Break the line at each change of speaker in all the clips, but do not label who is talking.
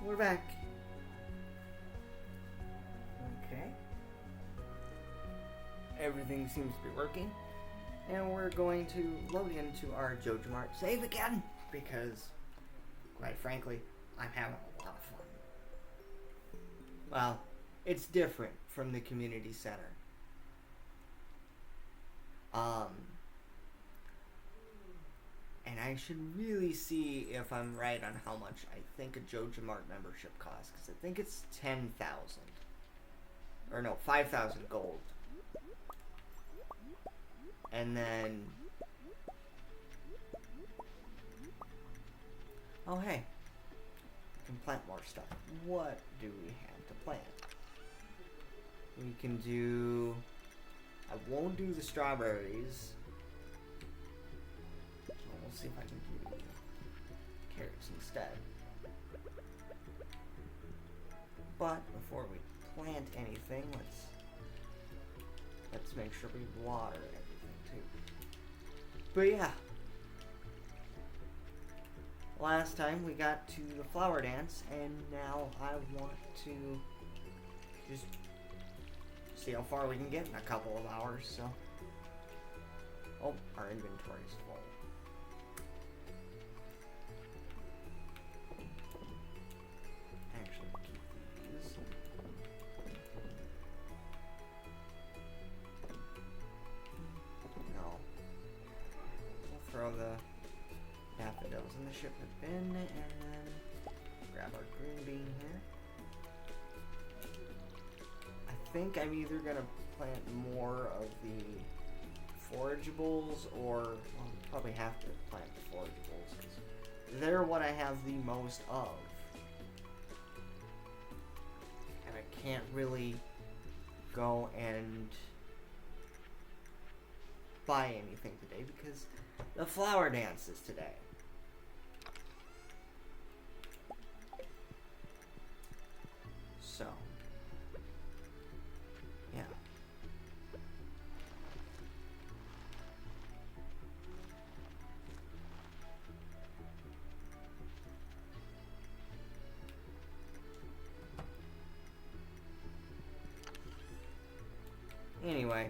we're back. Okay. Everything seems to be working. And we're going to load into our Joja Mart save again. Because, quite frankly, I'm having a lot of fun. Well, it's different from the community center. And I should really see if I'm right on how much I think a Joja Mart membership costs. Because I think it's 10,000. Or no, 5,000 gold. And then... oh, hey. We can plant more stuff. What do we have to plant? We can do... I won't do the strawberries. We'll see if I can do carrots instead. But before we plant anything, let's make sure we water everything too. But yeah. Last time we got to the flower dance, and now I want to just see how far we can get in a couple of hours, so. Oh, our inventory's full. Actually, keep these. No. We'll throw the daffodils in the shipment bin, and then grab our green bean here. I think I'm either gonna plant more of the forageables, or well, probably have to plant the forageables because they're what I have the most of, and I can't really go and buy anything today because the flower dance is today. So, yeah. Anyway.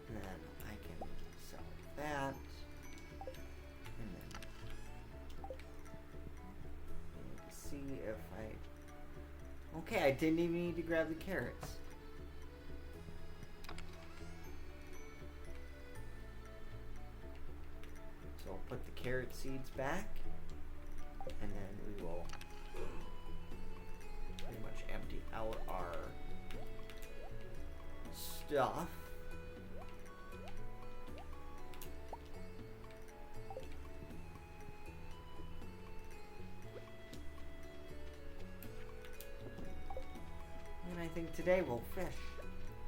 And then I can sell that. And then see if I... okay, I didn't even need to grab the carrots. So I'll put the carrot seeds back, and then we will pretty much empty out our stuff. And I think today we'll fish,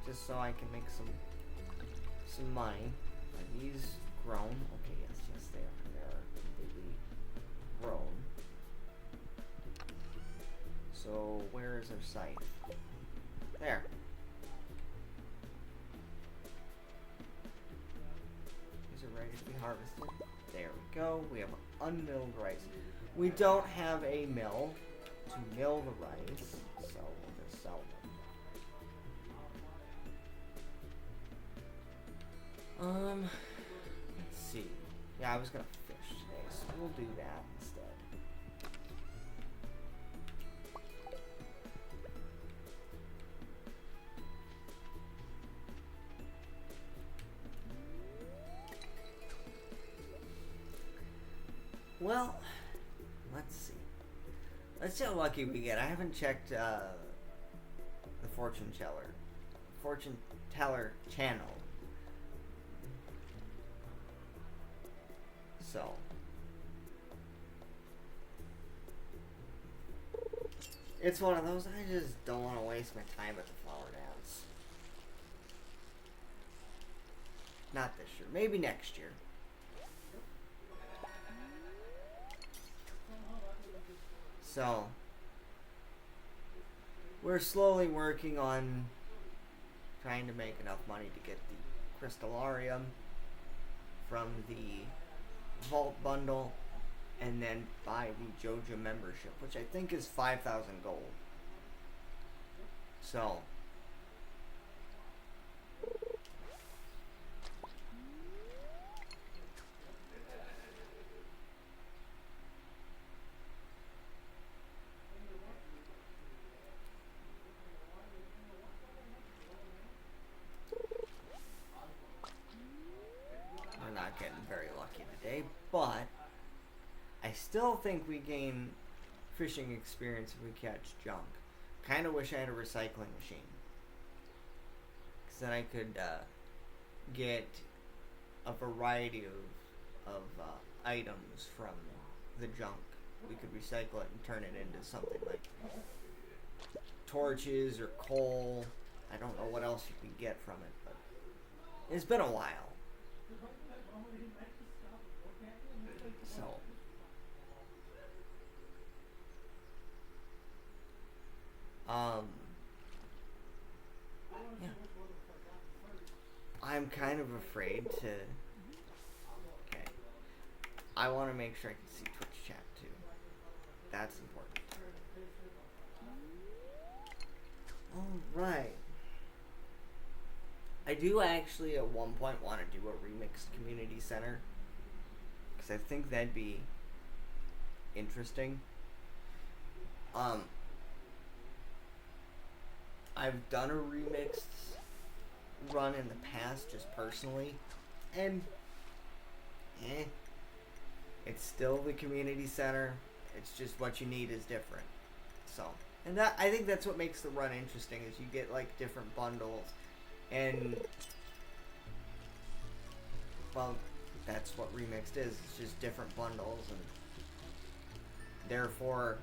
just so I can make some money. Are these grown? Okay, yes, they are. They are completely grown. So where is our site? There. Is it ready to be harvested? There we go. We have unmilled rice. We don't have a mill to mill the rice, so we'll just sell them. Let's see. Yeah, I was gonna fish today, so we'll do that instead. Well, let's see. Let's see how lucky we get. I haven't checked the fortune teller channel. So it's one of those, I just don't want to waste my time at the flower dance. Not this year. Maybe next year. So we're slowly working on trying to make enough money to get the crystallarium from the Vault bundle, and then buy the Joja membership, which I think is 5,000 gold. So, we're not getting very lucky today, but I still think we gain fishing experience if we catch junk. Kind of wish I had a recycling machine, because then I could get a variety of items from the junk. We could recycle it and turn it into something like torches or coal. I don't know what else you can get from it, but it's been a while. So, yeah. I'm kind of afraid to. Okay. I want to make sure I can see Twitch chat too. That's important. Alright. I do actually at one point want to do a remixed community center, because I think that'd be interesting. I've done a remixed run in the past just personally, and it's still the community center. It's just what you need is different. So, and that, I think that's what makes the run interesting, is you get like different bundles, and well, that's what remixed is. It's just different bundles, and therefore,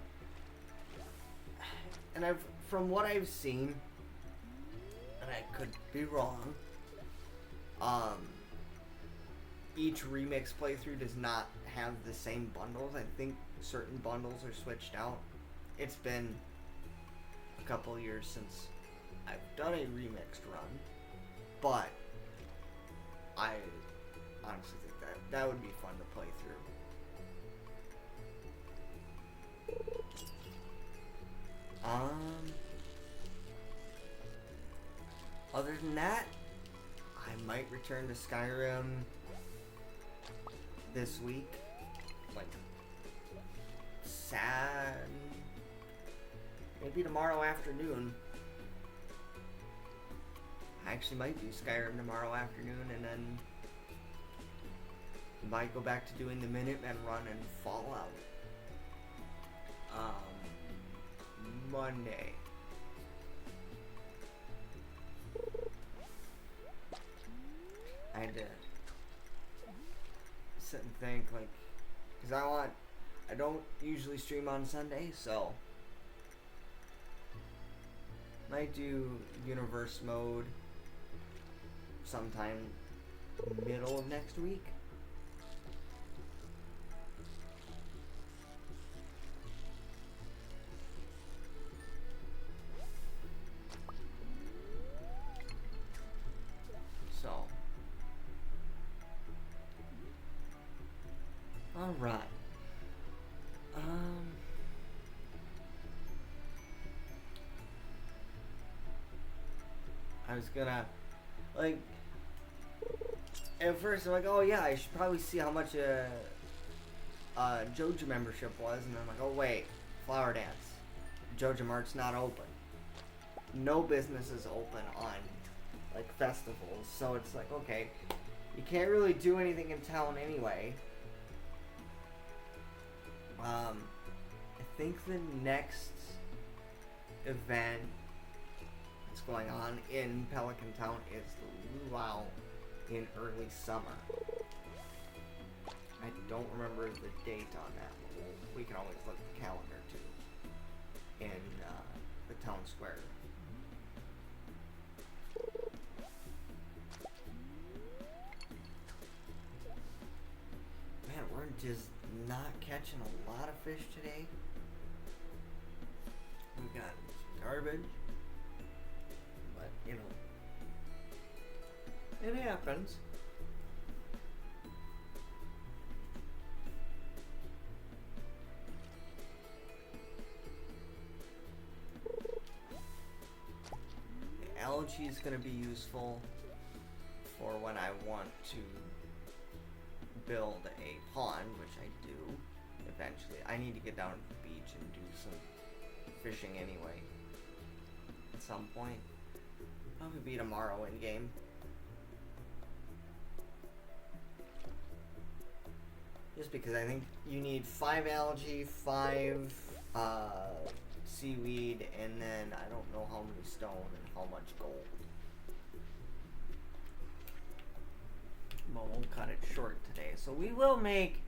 and from what I've seen, and I could be wrong, each remix playthrough does not have the same bundles. I think certain bundles are switched out. It's been a couple years since I've done a remixed run, but I honestly think that would be fun to play through. Other than that, I might return to Skyrim this week, like maybe tomorrow afternoon. I actually might do Skyrim tomorrow afternoon, and then might go back to doing the Minutemen run and Fallout Monday. I had to sit and think, like, because I don't usually stream on Sunday, so might do universe mode sometime middle of next week. So, all right. I was gonna, like, at first I'm like, oh yeah, I should probably see how much Joja membership was, and I'm like, oh wait, Flower Dance, Joja Mart's not open. No business is open on, like, festivals, so it's like, okay, you can't really do anything in town anyway. I think the next event that's going on in Pelican Town is the luau in early summer. I don't remember the date on that. We can always look at the calendar too. In the town square. Man, we're just not catching a lot of fish today. We got garbage. But, you know, it happens. algae is going to be useful for when I want to build a pond, which I do eventually. I need to get down to the beach and do some fishing anyway at some point. Probably be tomorrow in game. Just because I think you need 5 algae, 5 seaweed, and then I don't know how many stone and how much gold. But we'll cut it short today. So we will make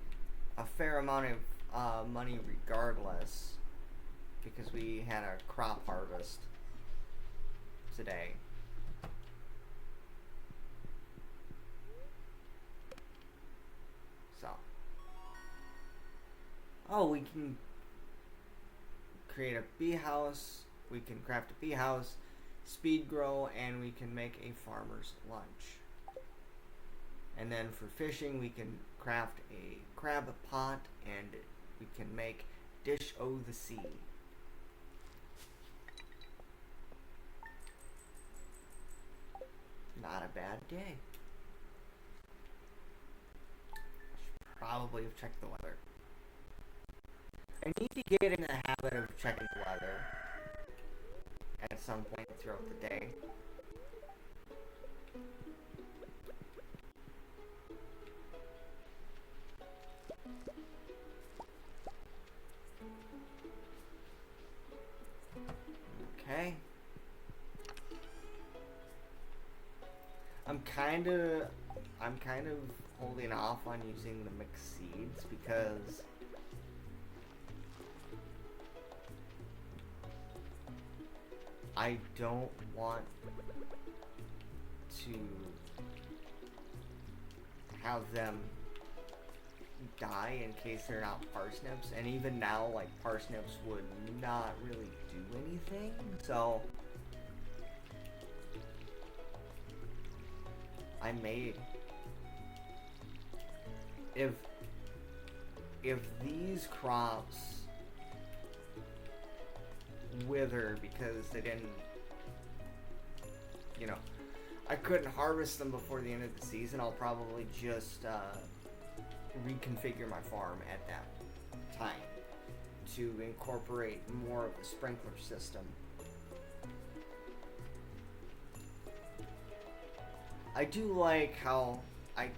a fair amount of money regardless, because we had a crop harvest today. So. Oh, we can create a bee house, we can craft a bee house, speed grow, and we can make a farmer's lunch. And then for fishing, we can craft a crab pot, and we can make dish o' the sea. Not a bad day. Should probably have checked the weather. I need to get in the habit of checking the weather at some point throughout the day. Okay. I'm kind of holding off on using the mixed seeds because I don't want to have them die in case they're not parsnips, and even now, like, parsnips would not really do anything, so I made, if these crops wither because they didn't, you know, I couldn't harvest them before the end of the season, I'll probably just reconfigure my farm at that time to incorporate more of the sprinkler system. I do like how I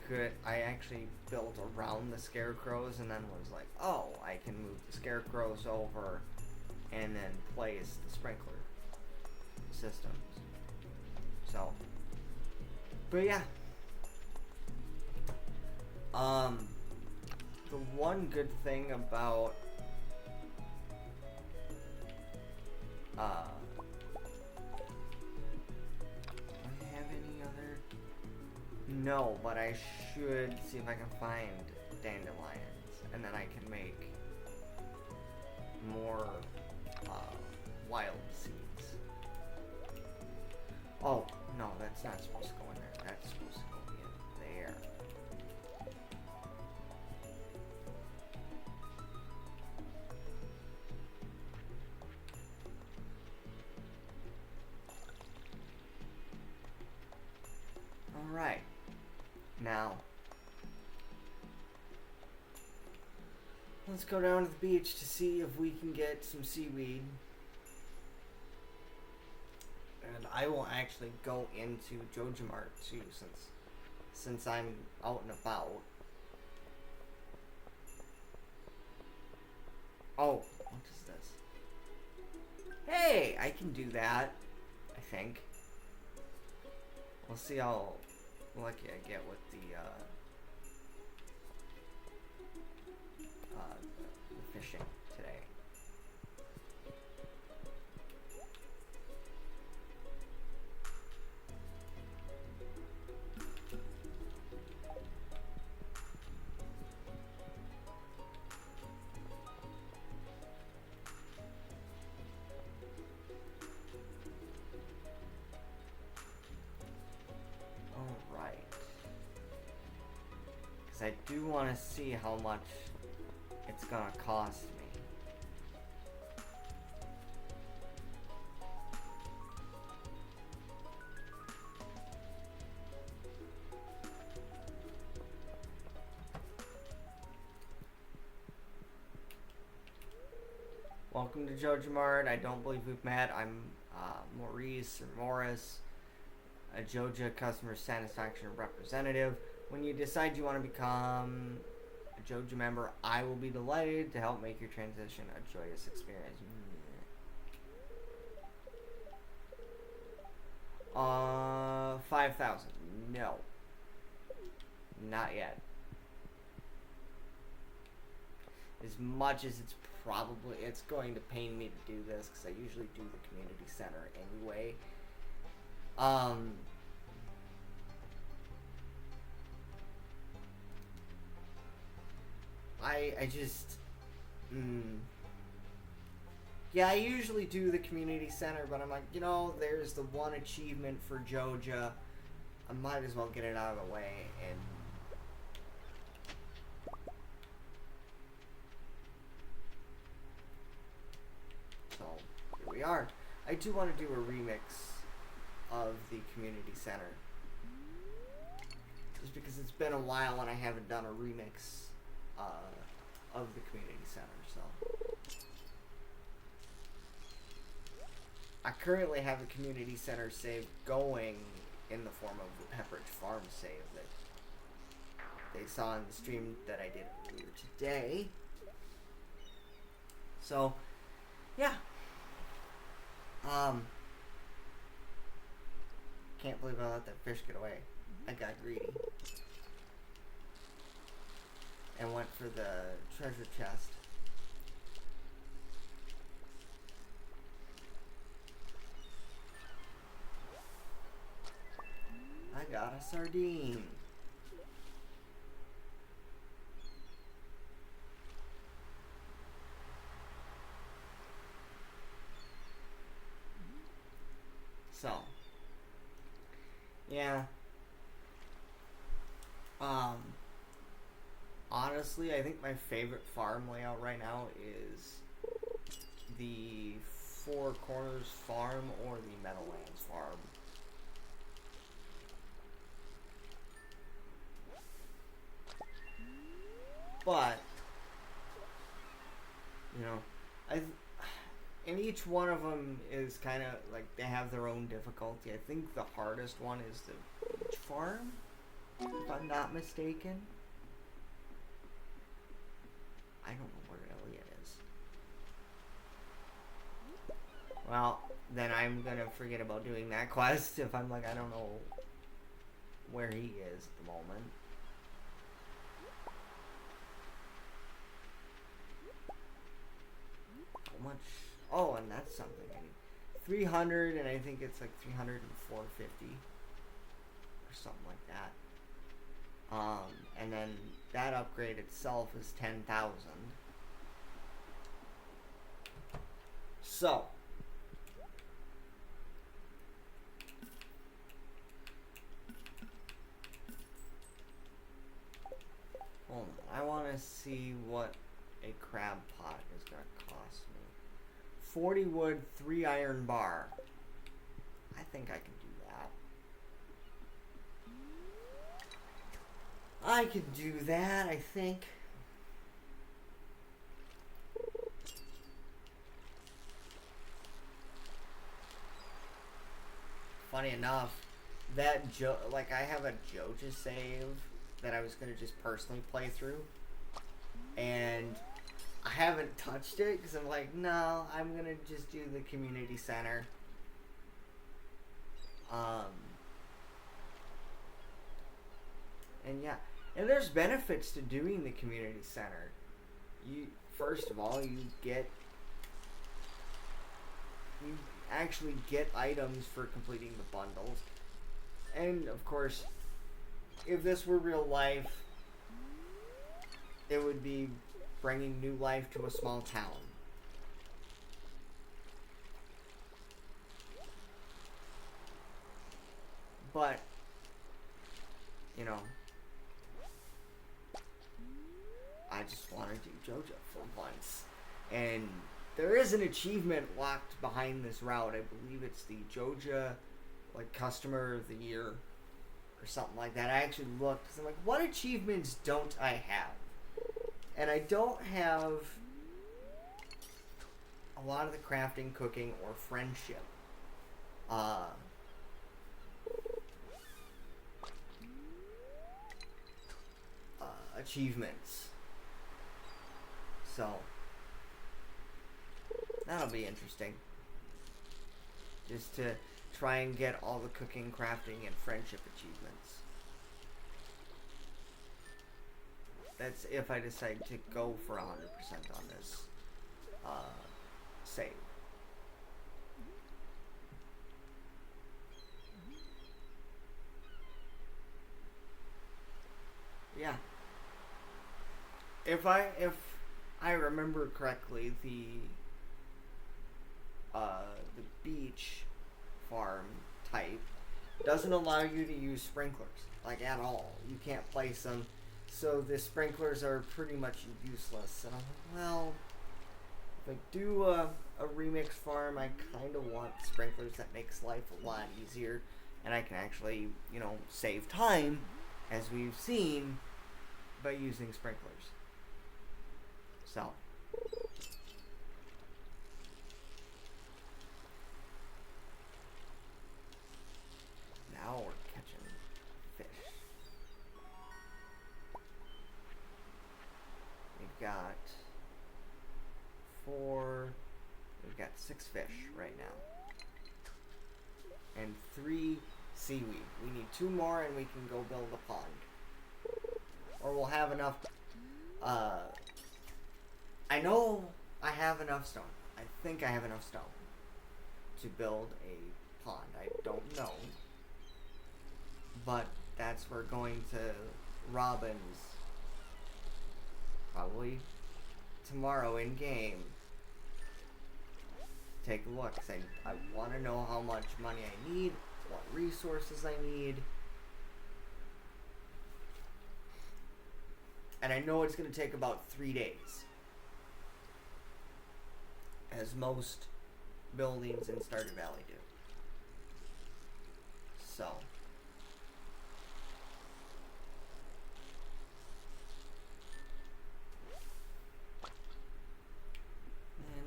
actually built around the scarecrows and then was like, oh, I can move the scarecrows over and then place the sprinkler systems. So, but yeah. The one good thing about do I have any other? No, but I should see if I can find dandelions, and then I can make more wild seeds. Oh, no, that's not supposed to go in there. That's supposed to go in there. Alright. Now, let's go down to the beach to see if we can get some seaweed. And I will actually go into Joja Mart too, since I'm out and about. Oh, what is this? Hey, I can do that, I think. We'll see how lucky I get with the fishing today. I do want to see how much it's gonna cost me. Welcome to Joja Mart. I don't believe we've met. I'm Maurice or Morris, a Joja customer satisfaction representative. When you decide you want to become a Joja member, I will be delighted to help make your transition a joyous experience. 5,000. No. Not yet. As much as it's going to pain me to do this, because I usually do the community center anyway. I just, yeah, I usually do the community center, but I'm like, there's the one achievement for Joja. I might as well get it out of the way, and so here we are. I do want to do a remix of the community center, just because it's been a while and I haven't done a remix of the community center. So I currently have the community center save going in the form of the Pepperidge Farm save that they saw in the stream that I did earlier today. So, yeah. Can't believe I let that fish get away. I got greedy. And went for the treasure chest. I got a sardine. So, yeah. Honestly, I think my favorite farm layout right now is the Four Corners farm or the Meadowlands farm. But, and each one of them is kind of like they have their own difficulty. I think the hardest one is the beach farm, if I'm not mistaken. I don't know where Elliot is. Well, then I'm gonna forget about doing that quest if I'm like, I don't know where he is at the moment. How much? Oh, and that's something I need. 300, and I think it's like 300 and 450 or something like that. And then that upgrade itself is 10,000. So, hold on. I want to see what a crab pot is going to cost me. 40 wood, 3 iron bar. I think I can do that. I can do that, I think. Funny enough, that I have a Joja save that I was gonna just personally play through, and I haven't touched it because I'm like, no, I'm gonna just do the community center. And yeah, and there's benefits to doing the community center. First of all, you actually get items for completing the bundles. And of course, if this were real life, it would be bringing new life to a small town. But, I just want to do Joja for once. And there is an achievement locked behind this route. I believe it's the Joja, Customer of the Year or something like that. I actually looked because I'm like, what achievements don't I have? And I don't have a lot of the crafting, cooking, or friendship uh, achievements. So that'll be interesting. Just to try and get all the cooking, crafting, and friendship achievements. That's if I decide to go for 100% on this save. Yeah. If I remember correctly, the beach farm type doesn't allow you to use sprinklers, like, at all. You can't place them, so the sprinklers are pretty much useless. And I'm like, well, if I do a remix farm, I kind of want sprinklers that makes life a lot easier, and I can actually, save time, as we've seen, by using sprinklers. So now we're catching fish. We've got 6 fish right now. And 3 seaweed. We need 2 more and we can go build a pond. Or we'll have enough. I know I have enough stone. I think I have enough stone to build a pond. I don't know. But that's where going to Robin's probably tomorrow in game. Take a look. I want to know how much money I need, what resources I need. And I know it's going to take about 3 days, as most buildings in Stardew Valley do. So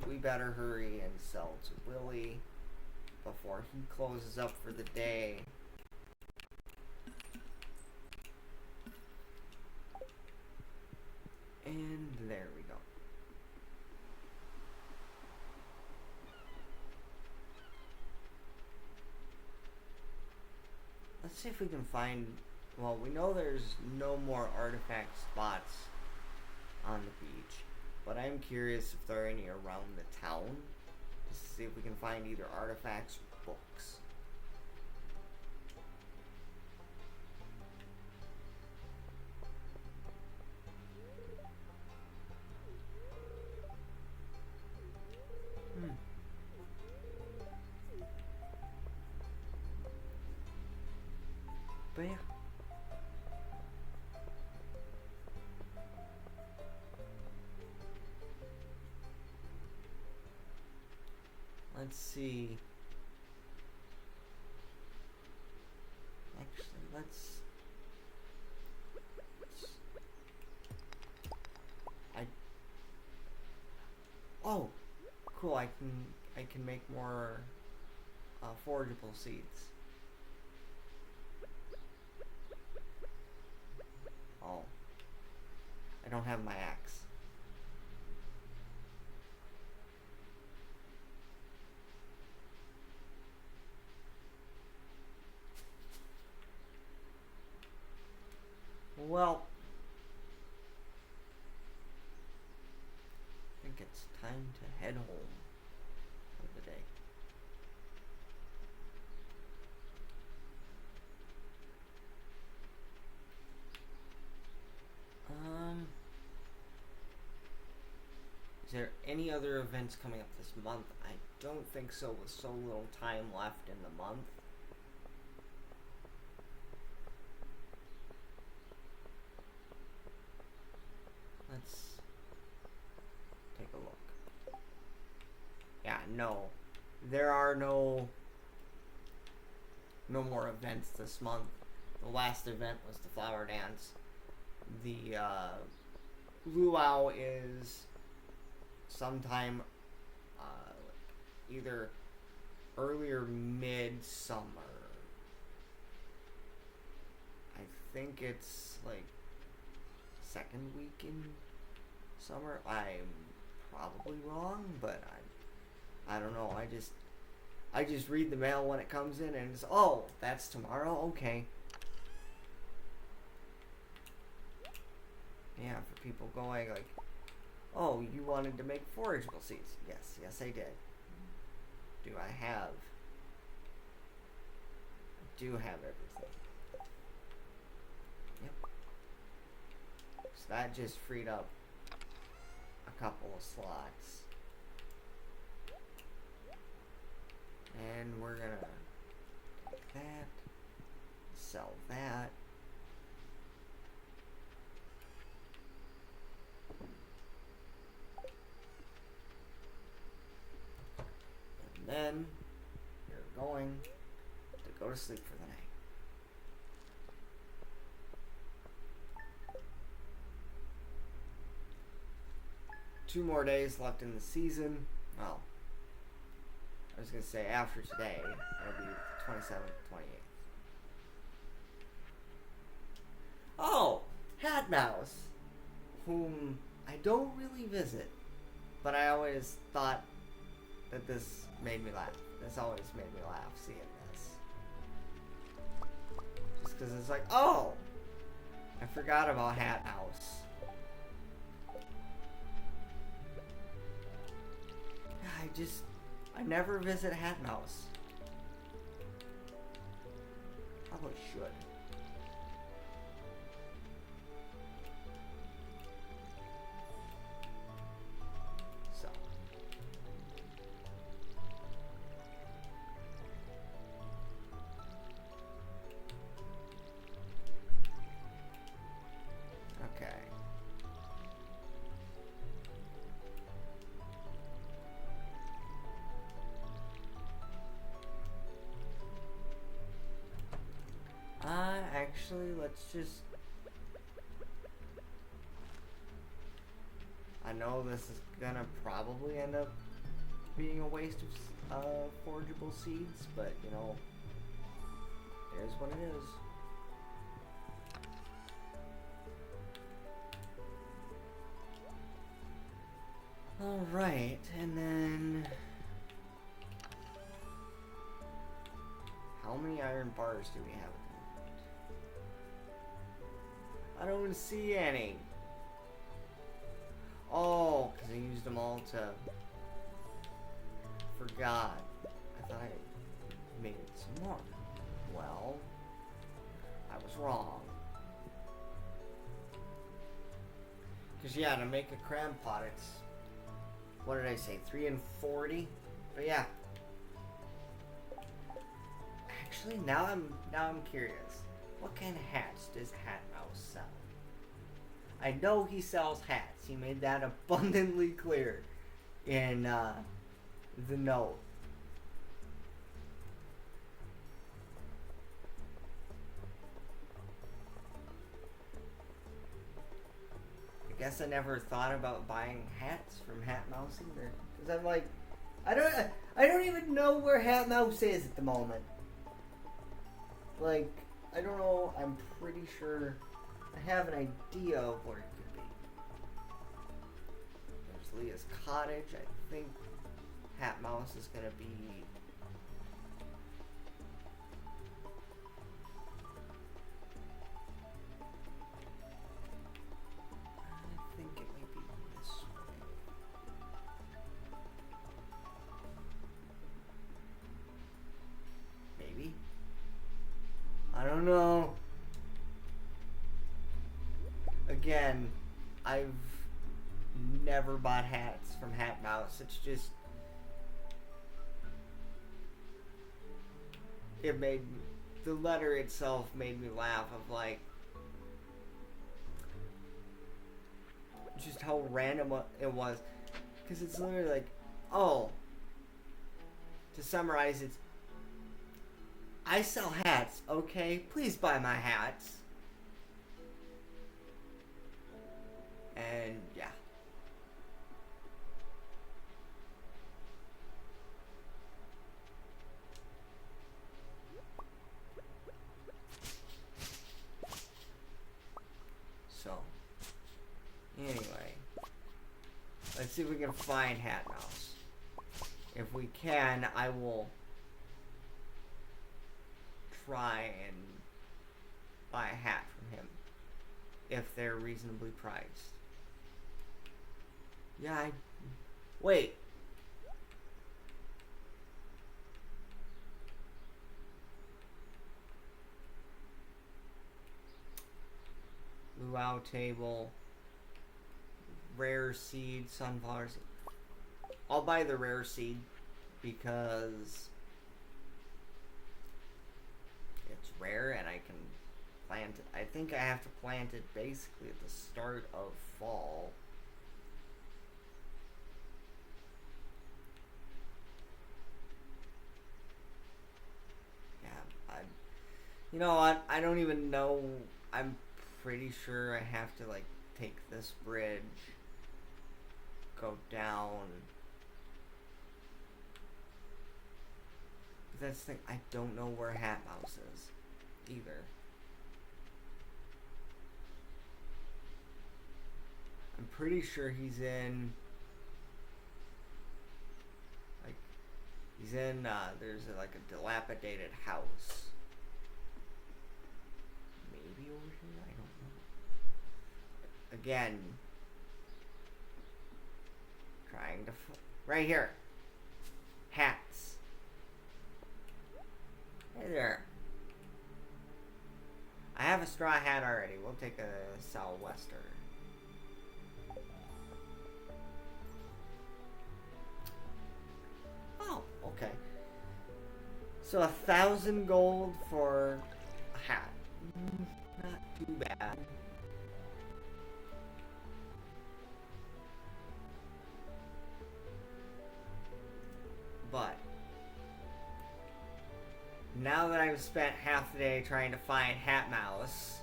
we better hurry and sell to Willie before he closes up for the day. And there we go. Let's see if we can find... Well, we know there's no more artifact spots on the beach. But I'm curious if there are any around the town, just to see if we can find either artifacts or books. But yeah. Let's see. Actually, oh, cool! I can make more forageable seeds. Oh, I don't have my axe. Well, I think it's time to head home for the day. Is there any other events coming up this month? I don't think so, with so little time left in the month. Let's take a look. Yeah, no. There are no more events this month. The last event was the flower dance. The luau is sometime either early or mid-summer. I think it's like second week in summer. I'm probably wrong, but I don't know. I just read the mail when it comes in and it's, oh, that's tomorrow? Okay. Yeah, for people going like, oh, you wanted to make forageable seeds. Yes, I did. Do I have? I do have everything. Yep. So that just freed up a couple of slots. And we're gonna take that, sell that. And then you're going to go to sleep for the night. Two more days left in the season. Well, I was going to say after today, it'll be the 27th, 28th. Oh, Hat Mouse, whom I don't really visit, but I always thought that this made me laugh. This always made me laugh seeing this. Just because it's like, oh, I forgot about Hat Mouse. I never visit Hat Mouse. Probably should. So. Okay. Actually, let's just... I know this is gonna probably end up being a waste of forageable seeds, but, you know, it is what it is. Alright, and then... how many iron bars do we have at the moment? I don't see any. Oh, because I used them all to... Forgot. I thought I made some more. Well, I was wrong. Because, yeah, to make a crab pot, it's... what did I say? 3 and 40? But yeah. Actually, now I'm curious. What kind of hats does Hat Mouse sell? I know he sells hats. He made that abundantly clear in the note. I guess I never thought about buying hats from Hat Mouse either. Because I'm like, I don't even know where Hat Mouse is at the moment. Like, I don't know, I'm pretty sure I have an idea of where it could be. There's Leah's cottage. I think Hat Mouse is gonna be... I think it may be this way. Maybe? I don't know. Again, I've never bought hats from Hat Mouse. It's just... it made... the letter itself made me laugh of like... just how random it was. Because it's literally like, oh... to summarize, it's... I sell hats, okay? Please buy my hats. And, yeah. Anyway, let's see if we can find Hat Mouse. If we can, I will try and buy a hat from him if they're reasonably priced. Yeah, wait. Luau table, rare seed, sunflower seed. I'll buy the rare seed because it's rare and I can plant it. I think I have to plant it basically at the start of fall. Yeah, you know what? I don't even know. I'm pretty sure I have to like take this bridge, go down. That's the thing, I don't know where Hat Mouse is either. I'm pretty sure he's in there's like a dilapidated house. Maybe over here? I don't know. Again, trying to right here. Hats. Hey there. I have a straw hat already. We'll take a sou'wester. Oh, okay. So 1,000 gold for a hat. Not too bad. But now that I've spent half the day trying to find Hat Mouse,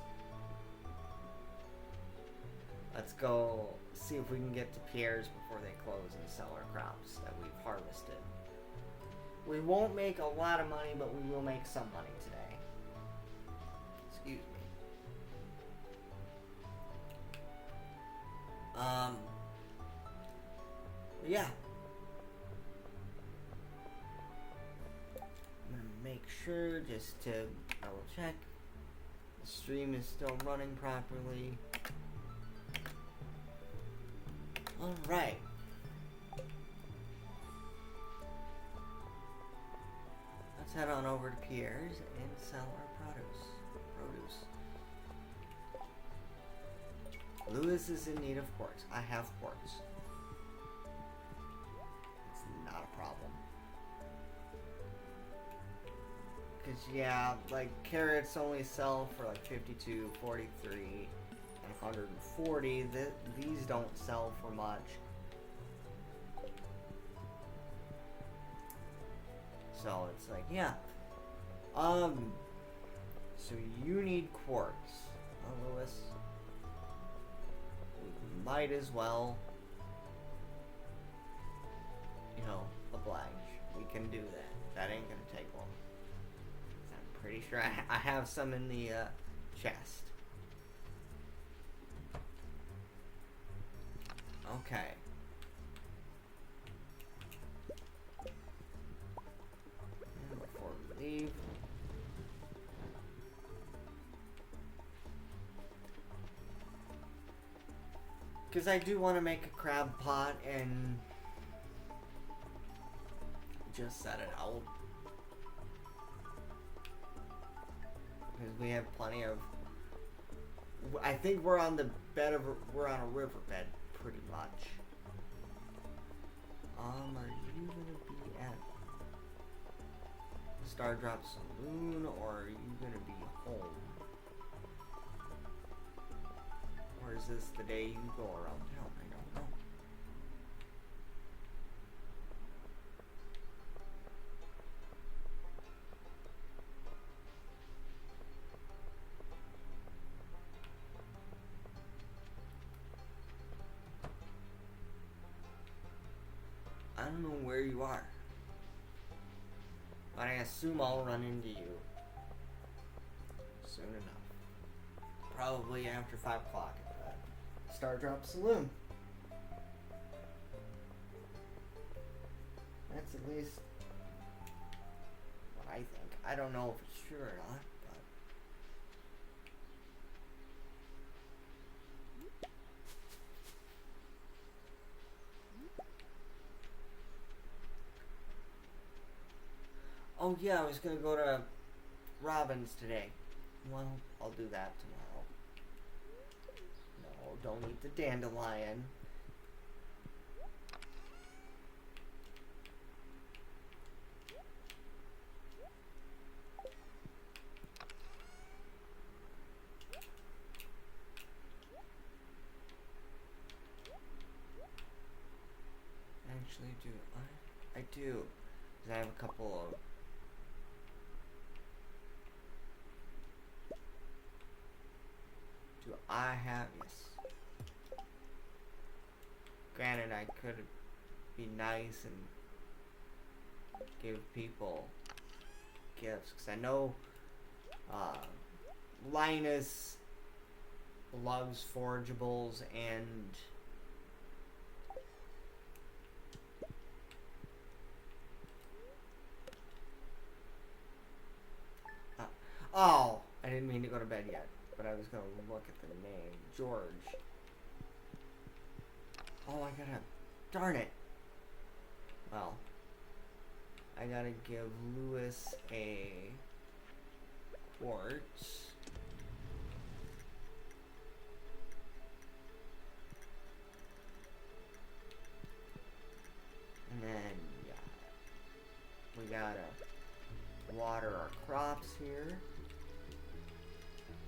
let's go see if we can get to Pierre's before they close and sell our crops that we've harvested. We won't make a lot of money, but we will make some money today. Excuse me. Yeah. I'm gonna make sure just to double check the stream is still running properly. Alright. Let's head on over to Pierre's and sell our produce. Lewis is in need of quartz. I have quartz. It's not a problem. Because, yeah, like, carrots only sell for like 52, 43, and 140. These don't sell for much. So it's like, yeah. So you need quartz, Lewis. We might as well, oblige. We can do that. That ain't gonna take long. I'm pretty sure I have some in the chest. Okay. And before we leave, because I do want to make a crab pot and just set it out. Because we have plenty of... I think we're on the bed of... We're on a riverbed, pretty much. Are you gonna be at Stardrop Saloon, or are you gonna be home? Or is this the day you go around town? I don't know. I don't know where you are, but I assume I'll run into you soon enough. Probably after 5 o'clock, Star Drop Saloon. That's at least what I think. I don't know if it's true or not, but oh yeah, I was gonna go to Robin's today. Well, I'll do that tomorrow. No, don't eat the dandelion. Actually, do I do. 'Cause I have a couple of. Do I have? Yes. Granted, I could be nice and give people gifts, because I know Linus loves forageables and oh, I didn't mean to go to bed yet, but I was going to look at the name. George. Oh, I gotta... Darn it. Well, I gotta give Lewis a quartz. And then, yeah, we gotta water our crops here.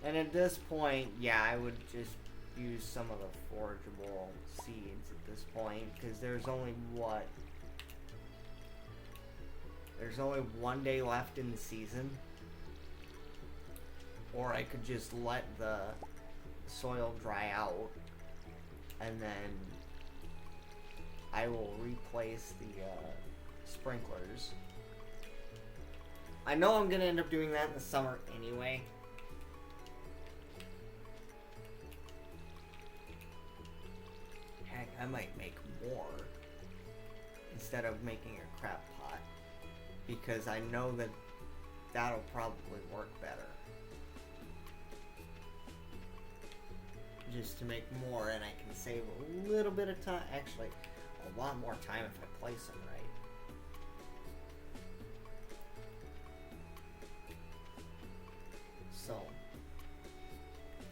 And at this point, yeah, I would just use some of the forageable seeds at this point, because there's only there's only 1 day left in the season. Or I could just let the soil dry out, and then I will replace the sprinklers. I know I'm gonna end up doing that in the summer anyway. Heck, I might make more instead of making a crap pot, because I know that that'll probably work better. Just to make more, and I can save a little bit of time. Actually, a lot more time if I place them right. So,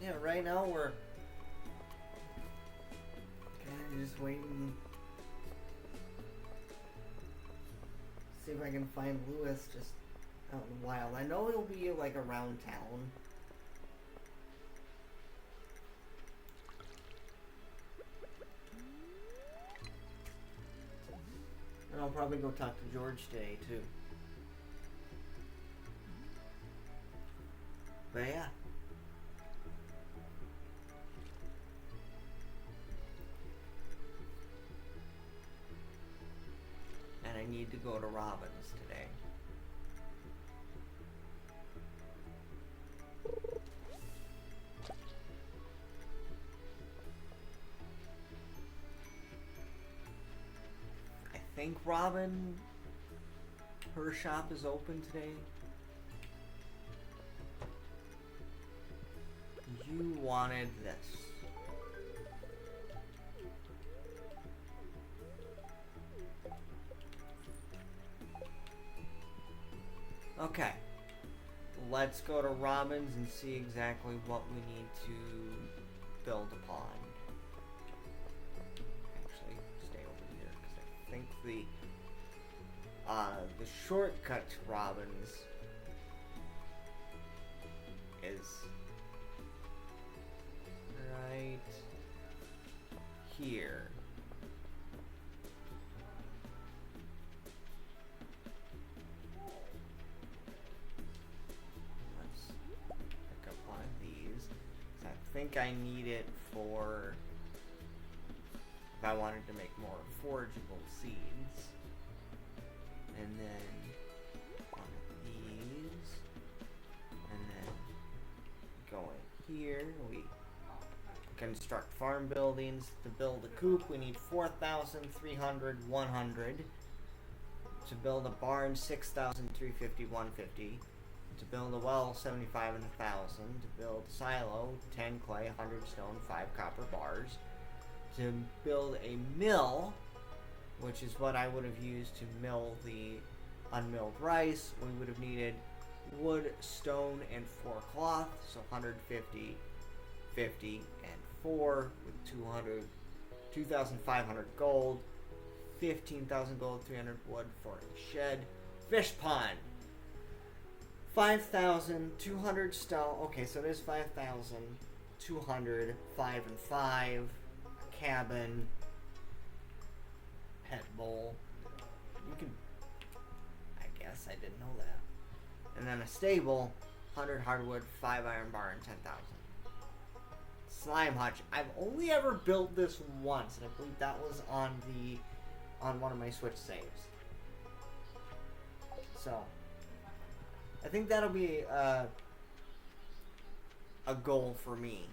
yeah, right now we're kind of just waiting. See if I can find Lewis just out in the wild. I know he'll be like around town. And I'll probably go talk to George today too. But yeah. And I need to go to Robin's today. I think Robin, her shop is open today. You wanted this. Okay. Let's go to Robin's and see exactly what we need to build upon. Actually, stay over here, because I think the shortcut to Robin's is right here. Let's pick up one of these. I think I need it for if I wanted to make more forageable seeds. And then one of these. And then go in here. I Construct farm buildings. To build a coop, we need 4,300, 100. To build a barn, 6,350, 150. To build a well, 75 and 1,000. To build a silo, 10 clay, 100 stone, 5 copper bars. To build a mill, which is what I would have used to mill the unmilled rice, we would have needed wood, stone, and 4 cloth, so 150, 50, and 4 with 2,500 gold, 15,000 gold, 300 wood for a shed. Fish pond, 5,200 stone. Okay, so it is 5,200, 5 and 5, a cabin, pet bowl. You can, I guess I didn't know that. And then a stable, 100 hardwood, 5 iron bar, and 10,000. Slime hutch. I've only ever built this once, and I believe that was on one of my Switch saves. So I think that'll be a goal for me,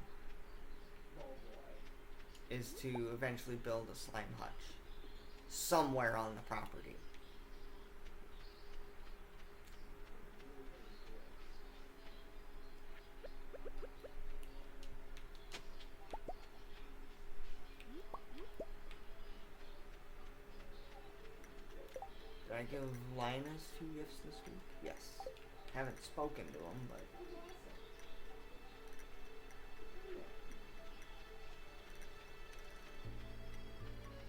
is to eventually build a slime hutch somewhere on the property. Did I give Linus 2 gifts this week? Yes. Haven't spoken to him, but...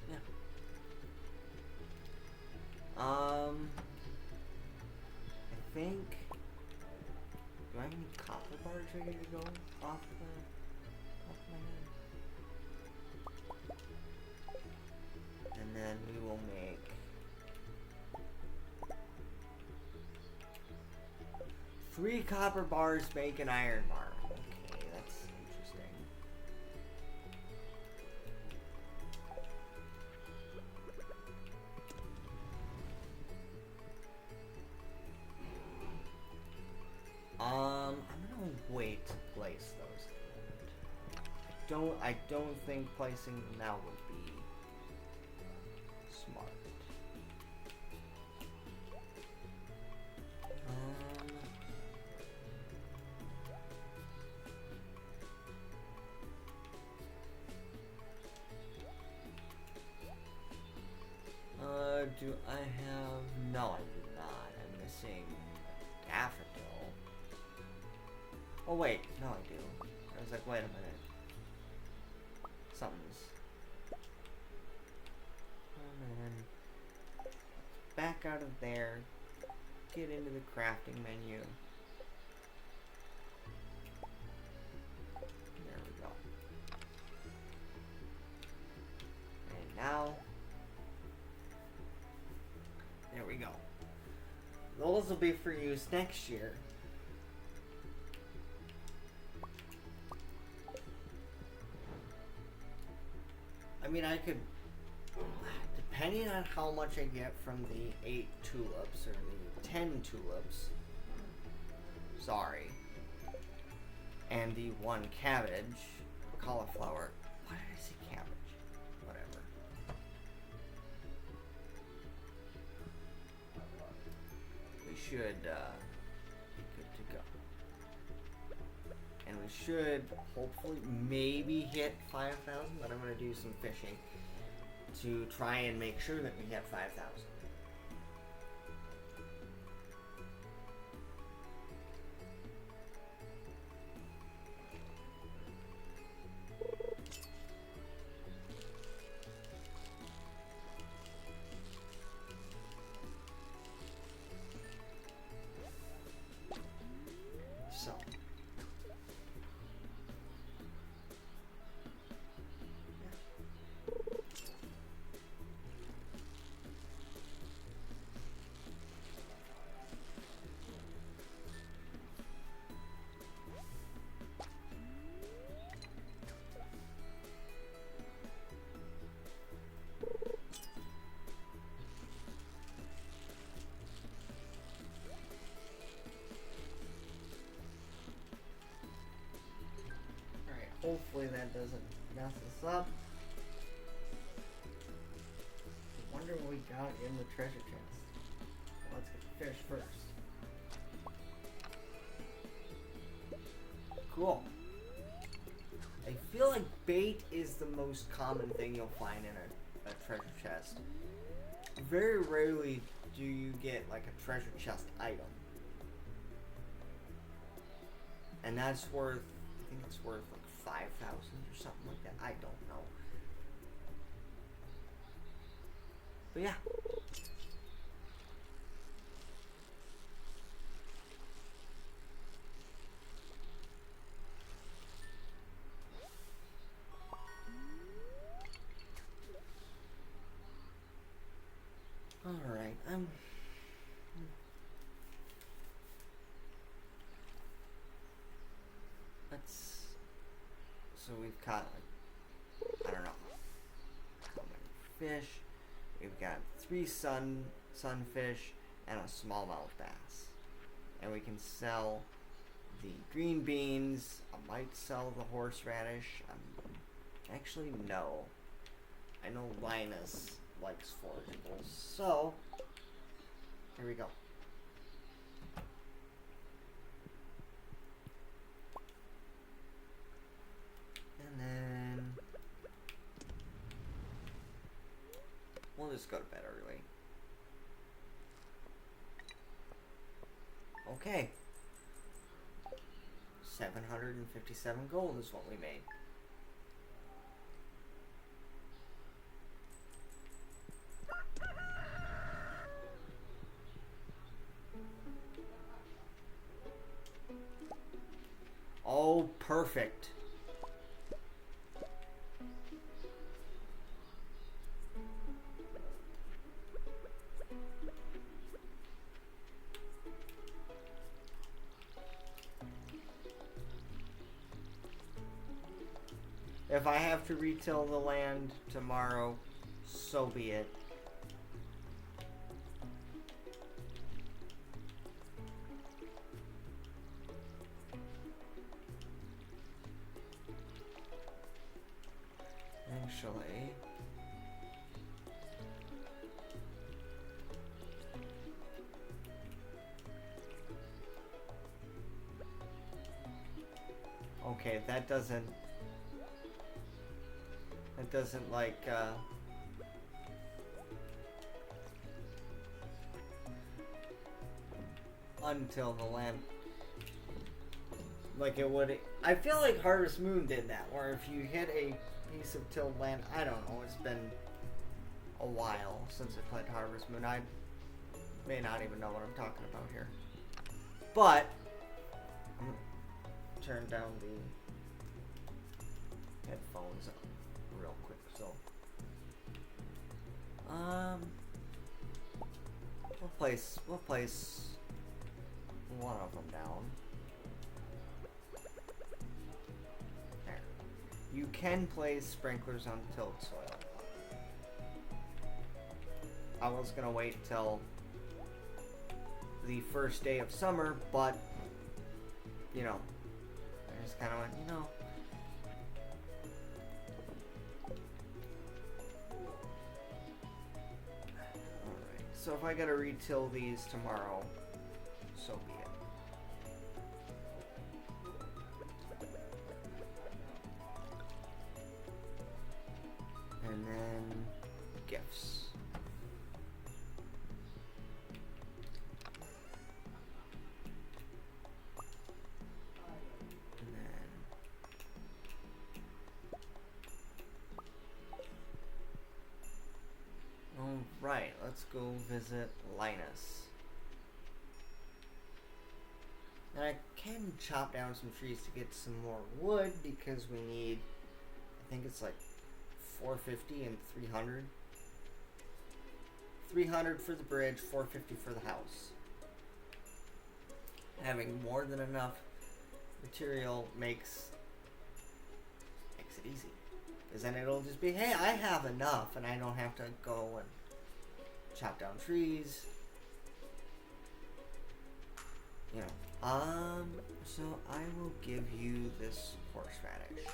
yeah. I think... do I have any copper bars ready to go off the top of my head? And then we will make... 3 copper bars make an iron bar. Okay, that's interesting. I'm gonna wait to place those. I don't think placing them now would be smart. Do I have... no, I do not. I'm missing daffodil. Oh wait, no I do. I was like, wait a minute. Something's... and then back out of there. Get into the crafting menu. There we go. And now... there we go. Those will be for use next year. I mean, I could, depending on how much I get from the 8 tulips, or the 10 tulips, sorry, and the 1 cabbage, cauliflower, why did I say cabbage? Whatever. We should be good to go. And we should hopefully maybe hit 5,000, but I'm going to do some fishing to try and make sure that we hit 5,000. that doesn't mess us up. I wonder what we got in the treasure chest. Well, let's get the fish first. Cool. I feel like bait is the most common thing you'll find in a treasure chest. Very rarely do you get like a treasure chest item. And that's worth, I think it's worth like 5,000 or something like that. I don't know. But yeah. Alright, let's, so we've caught, like, I don't know how many fish. We've got 3 sunfish and a smallmouth bass. And we can sell the green beans. I might sell the horseradish. Actually, no. I know Linus likes forageables, so here we go. And then we'll just go to bed early. Okay. 757 gold is what we made. Oh, perfect. If I have to retill the land tomorrow, so be it. Actually, okay, that doesn't like until the land, like it would. I feel like Harvest Moon did that, where if you hit a piece of tilled land, I don't know, it's been a while since I played Harvest Moon. I may not even know what I'm talking about here. But I'm gonna turn down the headphones real quick, so we'll place one of them down. There. You can place sprinklers on tilled soil. I was gonna wait till the first day of summer, but you know, I just kind of went, you know. Alright, so if I gotta retill these tomorrow, so be it. And then gifts. Right, let's go visit Linus. And I can chop down some trees to get some more wood because we need, I think it's like 450 and 300. 300 for the bridge, 450 for the house. Having more than enough material makes it easy. Because then it'll just be, hey, I have enough, and I don't have to go and chop down trees. You know. So I will give you this horseradish.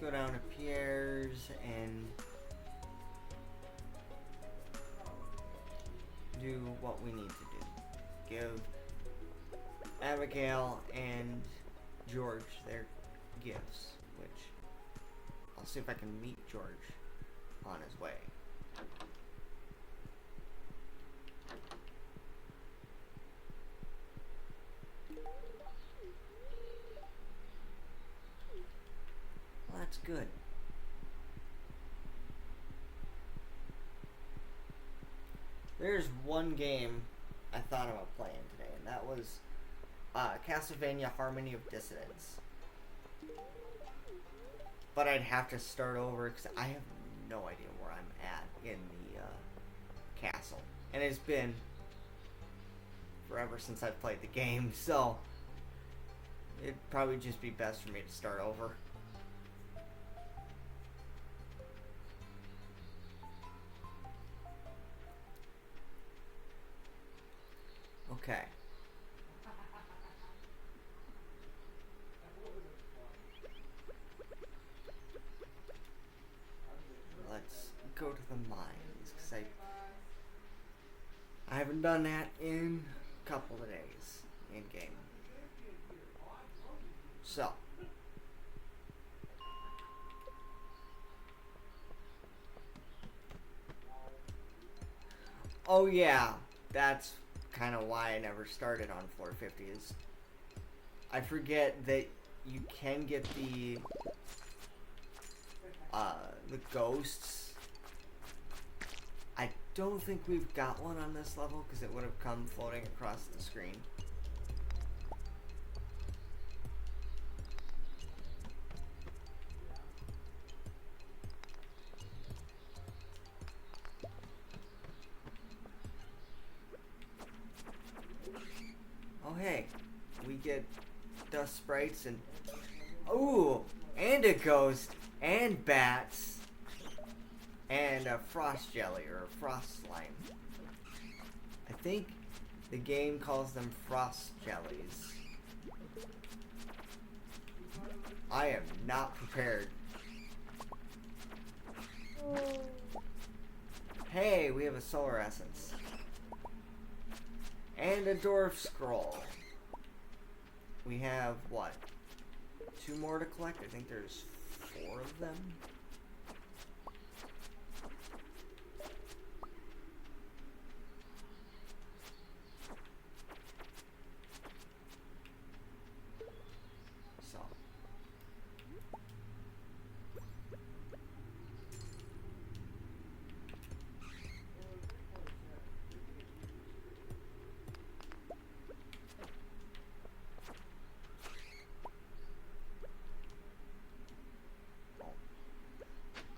go down to Pierre's and do what we need to do. Give Abigail and George their gifts, which I'll see if I can meet George on his way. Well, that's good. There's one game I thought about playing today, and that was Castlevania Harmony of Dissonance. But I'd have to start over because I have no idea where I'm at in the castle. And it's been forever since I've played the game, so it'd probably just be best for me to start over. Okay. Let's go to the mines, because I haven't done that in a couple of days in game. So. Oh yeah, that's kind of why I never started on floor 50 is I forget that you can get the ghosts. I don't think we've got one on this level because it would have come floating across the screen. Oh hey, we get dust sprites and ooh, and a ghost and bats and a frost jelly or a frost slime. I think the game calls them frost jellies. I am not prepared. Hey, we have a solar essence. And a dwarf scroll. We have, what? 2 more to collect? I think there's 4 of them. So.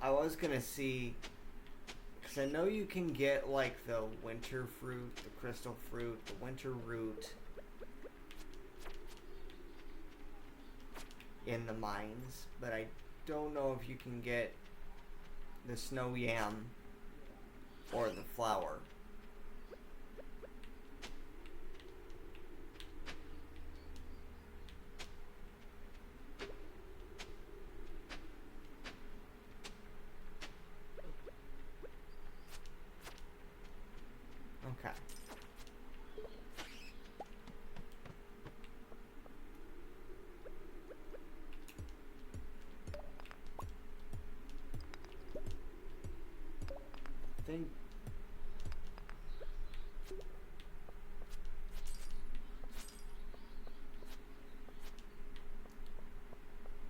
I was gonna see, because I know you can get like the winter fruit, the crystal fruit, the winter root in the mines, but I don't know if you can get the snow yam or the flower. Okay. Think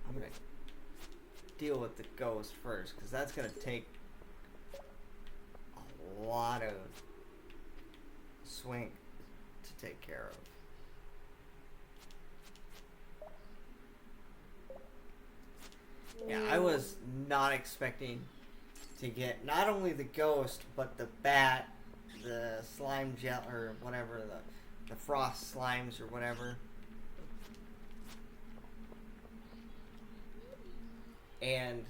I'm gonna deal with the ghost first, because that's gonna take a lot of swing to take care of. Yeah, I was not expecting to get not only the ghost, but the bat, the slime gel, or whatever, the frost slimes or whatever. And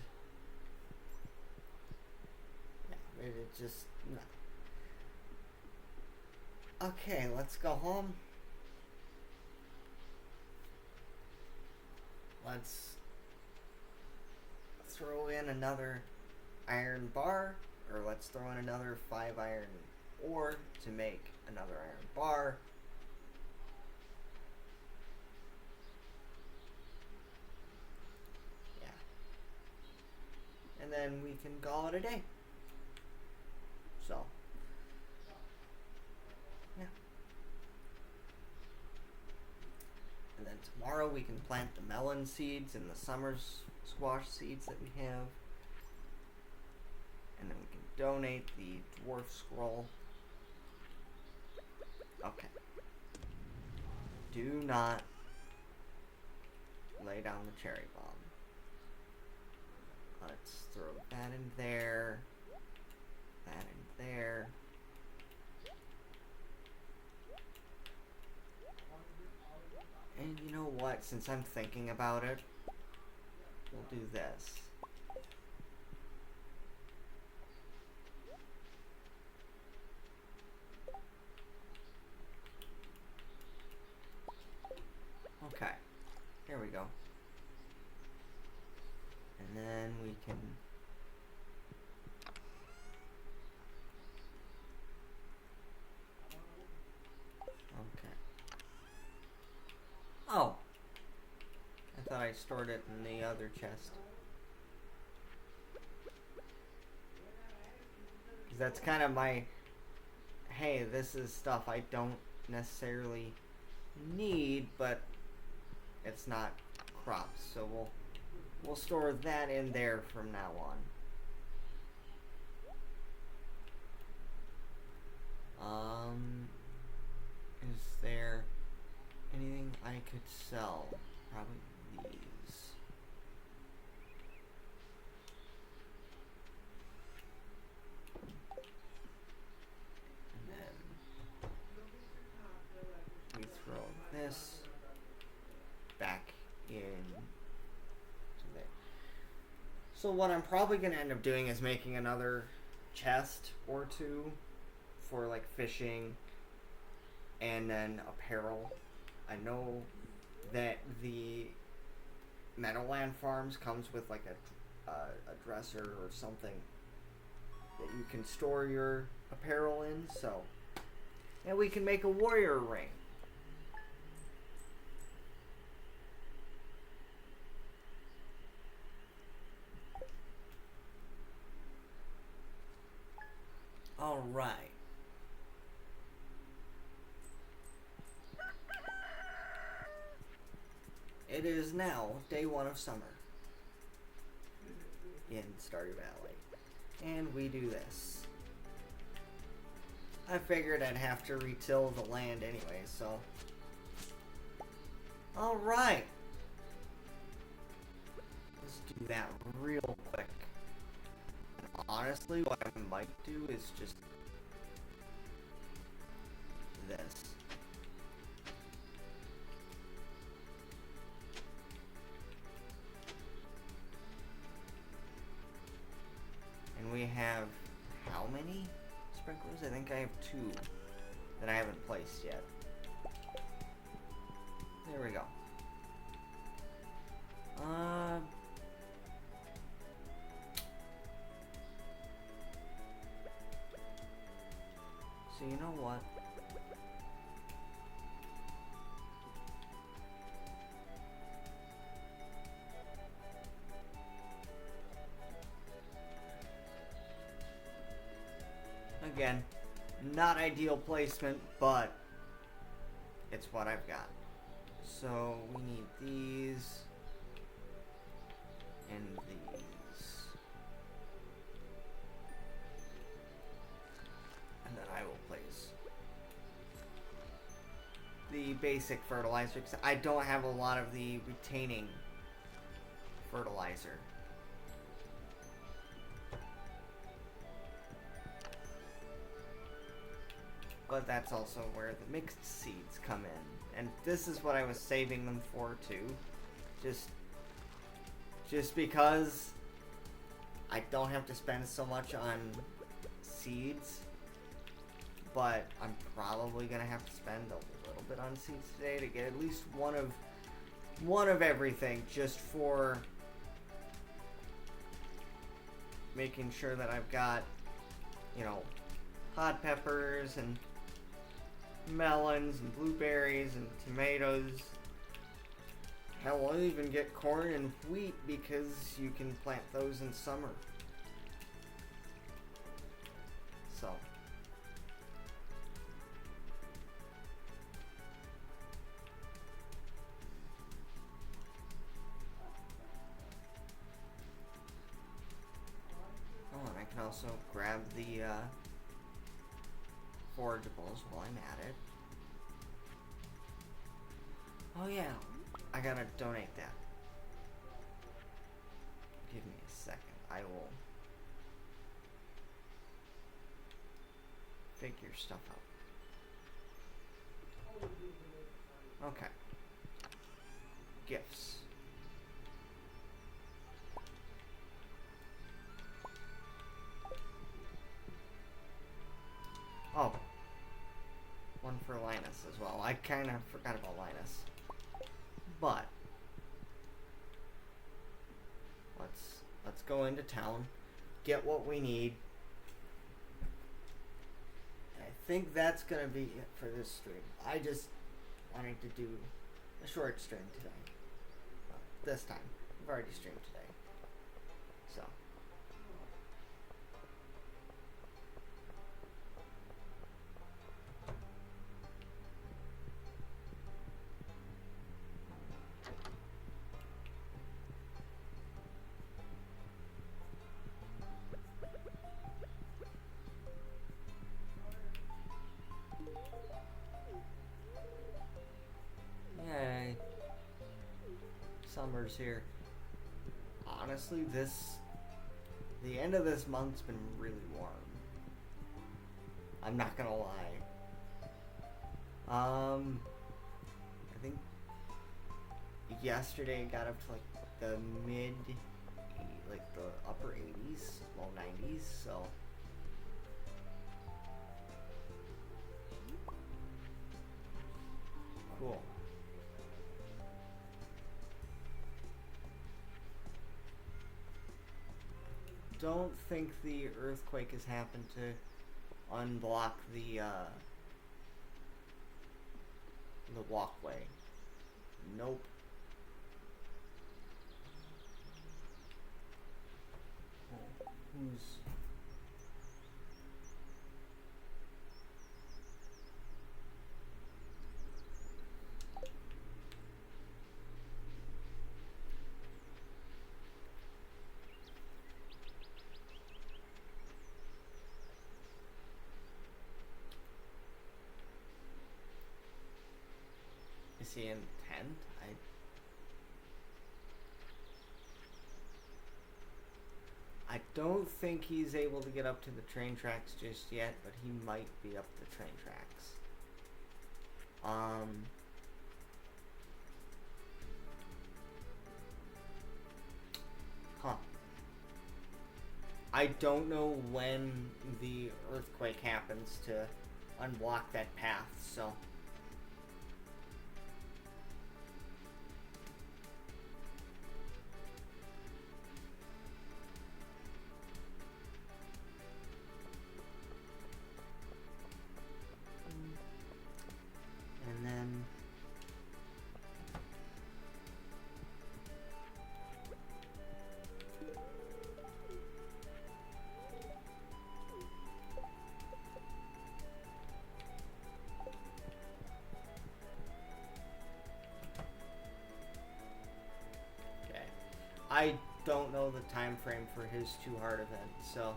yeah, it just no. Okay, let's go home. Let's throw in another iron bar, or let's throw in another 5 iron ore to make another iron bar. Yeah. And then we can call it a day. So, yeah. And then tomorrow we can plant the melon seeds and the summer squash seeds that we have. And then we can donate the dwarf scroll. Okay. Do not lay down the cherry bomb. Let's throw that in there. That in there. And you know what? Since I'm thinking about it, we'll do this. Okay, here we go. And then we can okay. Oh, I thought I stored it in the other chest. 'Cause that's kind of my, hey, this is stuff I don't necessarily need, but it's not crops, so we'll store that in there from now on. Is there anything I could sell? Probably these. And then we throw this back in to there. So what I'm probably going to end up doing is making another chest or two for like fishing and then apparel. I know that the Meadowland Farms comes with like a dresser or something that you can store your apparel in, so and we can make a warrior ring. All right. It is now day 1 of summer in Stardew Valley. And we do this. I figured I'd have to retill the land anyway, so. Alright. Let's do that real quick. And honestly, what I might do is just this. And we have how many sprinklers? I think I have 2 that I haven't placed yet. There we go. So you know what? Again, not ideal placement, but it's what I've got. So we need these and these. And then I will place the basic fertilizer, because I don't have a lot of the retaining fertilizer. But that's also where the mixed seeds come in. And this is what I was saving them for too. Just because I don't have to spend so much on seeds. But I'm probably gonna have to spend a little bit on seeds today to get at least one of everything, just for making sure that I've got, you know, hot peppers and melons and blueberries and tomatoes. Hell, I'll even get corn and wheat because you can plant those in summer. So. Oh, and I can also grab the forageables while I'm at it. Oh yeah, I gotta donate that. Give me a second. I will figure stuff out. Okay. Gifts. Oh. One for Linus as well. I kind of forgot about Linus. But let's go into town, get what we need. I think that's gonna be it for this stream. I just wanted to do a short stream today. Well, this time. I've already streamed today. So. Yay. Summer's here. Honestly, the end of this month's been really warm. I'm not gonna lie. I think yesterday it got up to like the the upper 80s, low 90s, so. Cool. Don't think the earthquake has happened to unblock the walkway. Nope. Oh, who's... Is he in the tent? I don't think he's able to get up to the train tracks just yet, but he might be up the train tracks. Huh. I don't know when the earthquake happens to unblock that path, so... And then... Okay. I don't know the time frame for his 2 Heart event, so...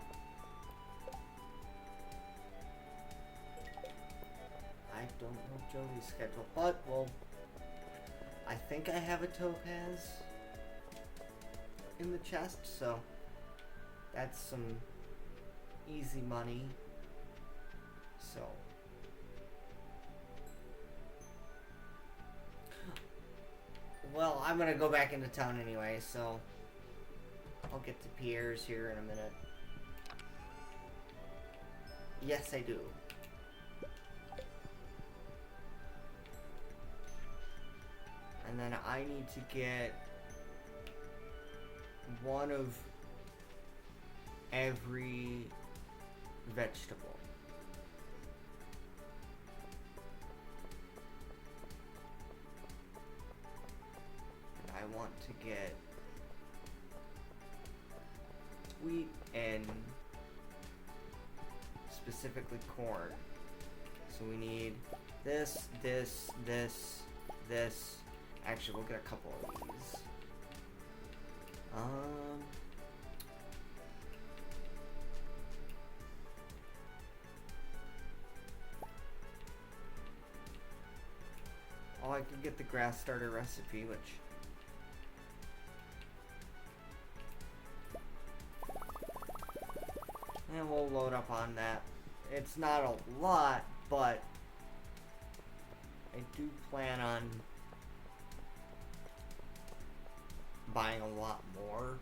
I don't know Joey's schedule, but, well, I think I have a topaz in the chest, so that's some easy money. So, well, I'm gonna go back into town anyway, so I'll get to Pierre's here in a minute. Yes, I do. And then I need to get one of every vegetable. And I want to get wheat and specifically corn. So we need this, this, this, this. Actually, we'll get a couple of these. Oh, I could get the grass starter recipe, which... And we'll load up on that. It's not a lot, but I do plan on buying a lot more.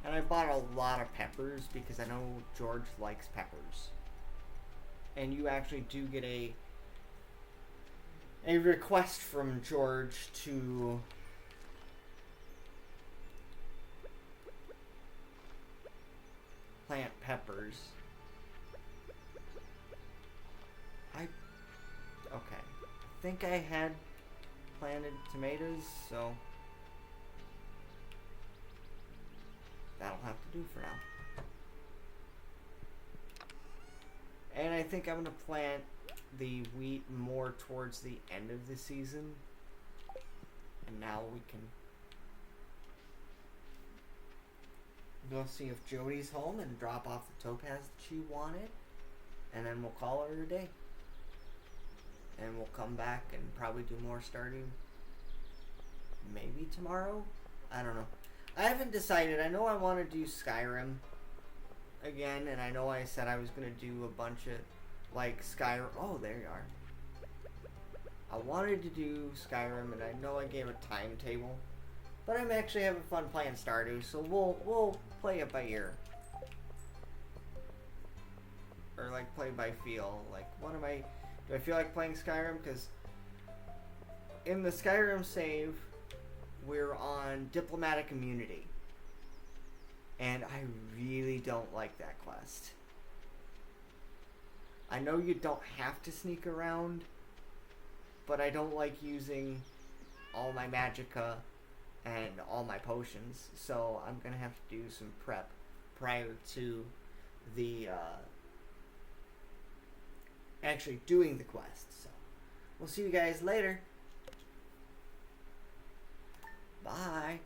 And I bought a lot of peppers because I know George likes peppers. And you actually do get a request from George to plant peppers. Okay. I think I had planted tomatoes, so that'll have to do for now. And I think I'm going to plant the wheat more towards the end of the season. And now we can go see if Jody's home and drop off the topaz that she wanted. And then we'll call her a day. And we'll come back and probably do more Stardew. Maybe tomorrow? I don't know. I haven't decided. I know I want to do Skyrim again, and I know I said I was going to do a bunch of, like, Skyrim. Oh, there you are. I wanted to do Skyrim, and I know I gave a timetable. But I'm actually having fun playing Stardew, so we'll play it by ear. Or, like, play by feel. Like, what am I... Do I feel like playing Skyrim? Because in the Skyrim save, we're on diplomatic immunity. And I really don't like that quest. I know you don't have to sneak around, but I don't like using all my magicka and all my potions. So I'm going to have to do some prep prior to the... actually doing the quest. So we'll see you guys later. Bye.